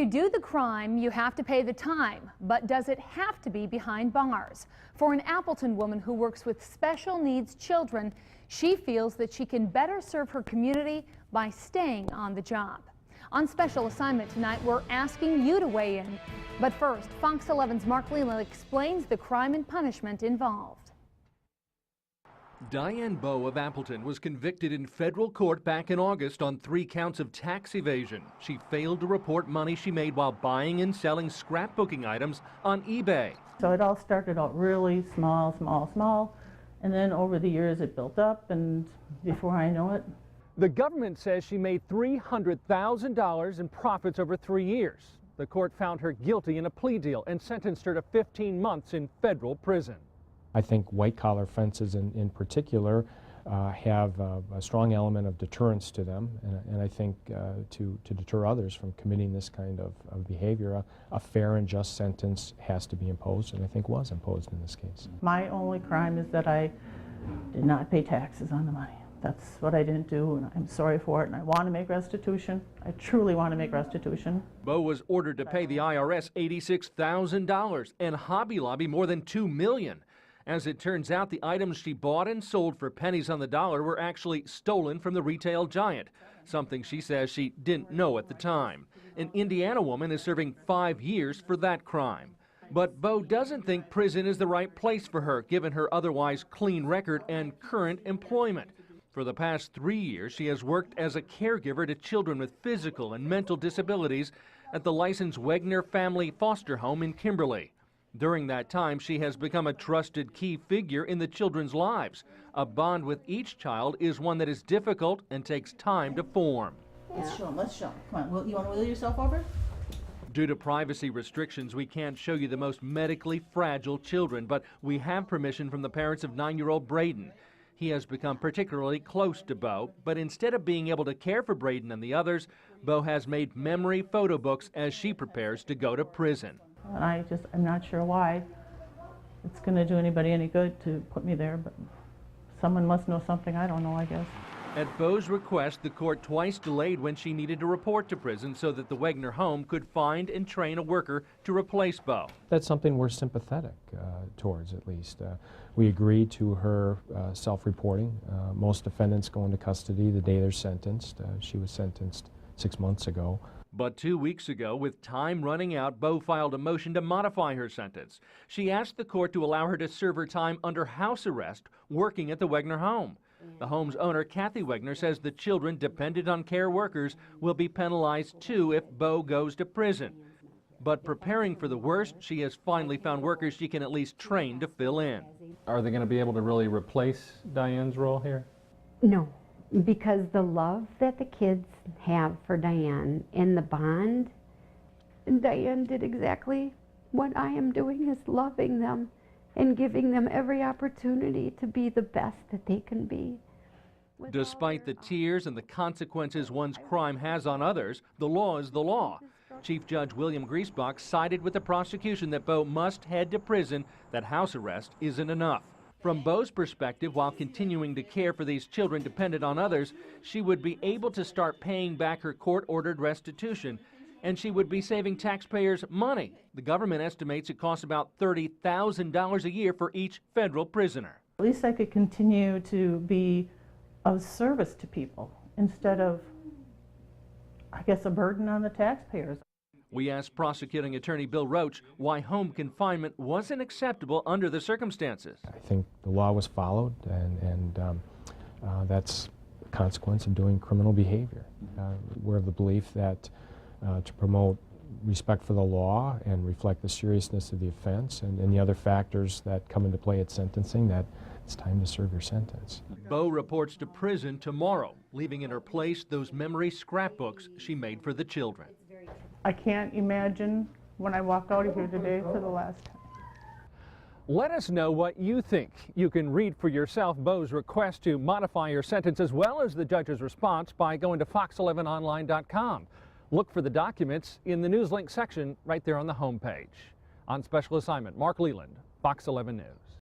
To do the crime, you have to pay the time, but does it have to be behind bars? For an Appleton woman who works with special needs children, she feels that she can better serve her community by staying on the job. On special assignment tonight, we're asking you to weigh in. But first, Fox 11's Mark Leland explains the crime and punishment involved. Diane Bowe of Appleton was convicted in federal court back in August on 3 counts of tax evasion. She failed to report money she made while buying and selling scrapbooking items on eBay. So it all started out really small, and then over the years it built up, and before I know it. The government says she made $300,000 in profits over 3 years. The court found her guilty in a plea deal and sentenced her to 15 months in federal prison. I think white-collar offenses in particular have a strong element of deterrence to them, and I think to deter others from committing this kind of behavior, a fair and just sentence has to be imposed, and I think was imposed in this case. My only crime is that I did not pay taxes on the money. That's what I didn't do, and I'm sorry for it, and I want to make restitution. I truly want to make restitution. Bowe was ordered to pay the IRS $86,000 and Hobby Lobby more than $2 million. As it turns out, the items she bought and sold for pennies on the dollar were actually stolen from the retail giant, something she says she didn't know at the time. An Indiana woman is serving 5 years for that crime. But Bowe doesn't think prison is the right place for her, given her otherwise clean record and current employment. For the past 3 years, she has worked as a caregiver to children with physical and mental disabilities at the licensed Wegner Family Foster Home in Kimberly. During that time, she has become a trusted key figure in the children's lives. A bond with each child is one that is difficult and takes time to form. Let's show them. Come on, you want to wheel yourself over? Due to privacy restrictions, we can't show you the most medically fragile children, but we have permission from the parents of 9-year-old Braden. He has become particularly close to Bowe, but instead of being able to care for Braden and the others, Bowe has made memory photo books as she prepares to go to prison. And I'm not sure why it's going to do anybody any good to put me there, but someone must know something I don't know, I guess. At Bowe's request, the court twice delayed when she needed to report to prison so that the Wegner home could find and train a worker to replace Bowe. That's something we're sympathetic towards, at least. We agreed to her self-reporting. Most defendants go into custody the day they're sentenced. She was sentenced 6 months ago. But 2 weeks ago, with time running out, Bowe filed a motion to modify her sentence. She asked the court to allow her to serve her time under house arrest working at the Wegner home. The home's owner, Kathy Wegner, says the children dependent on care workers will be penalized too if Bowe goes to prison. But preparing for the worst, she has finally found workers she can at least train to fill in. Are they going to be able to really replace Diane's role here? No, because the love that the kids have for Diane and the bond, and Diane did exactly what I am doing, is loving them and giving them every opportunity to be the best that they can be. Despite the tears and the consequences one's crime has on others, the law is the law. Chief Judge William Griesbach sided with the prosecution that Bowe must head to prison, that house arrest isn't enough. From Bowe's perspective, while continuing to care for these children dependent on others, she would be able to start paying back her court-ordered restitution, and she would be saving taxpayers money. The government estimates it costs about $30,000 a year for each federal prisoner. At least I could continue to be of service to people instead of, I guess, a burden on the taxpayers. We asked prosecuting attorney Bill Roach why home confinement wasn't acceptable under the circumstances. I think the law was followed, and that's a consequence of doing criminal behavior. We're of the belief that to promote respect for the law and reflect the seriousness of the offense and the other factors that come into play at sentencing, that it's time to serve your sentence. Bowe reports to prison tomorrow, leaving in her place those memory scrapbooks she made for the children. I can't imagine when I walk out of here today for the last time. Let us know what you think. You can read for yourself Bowe's request to modify her sentence as well as the judge's response by going to fox11online.com. Look for the documents in the news link section right there on the homepage. On special assignment, Mark Leland, Fox 11 News.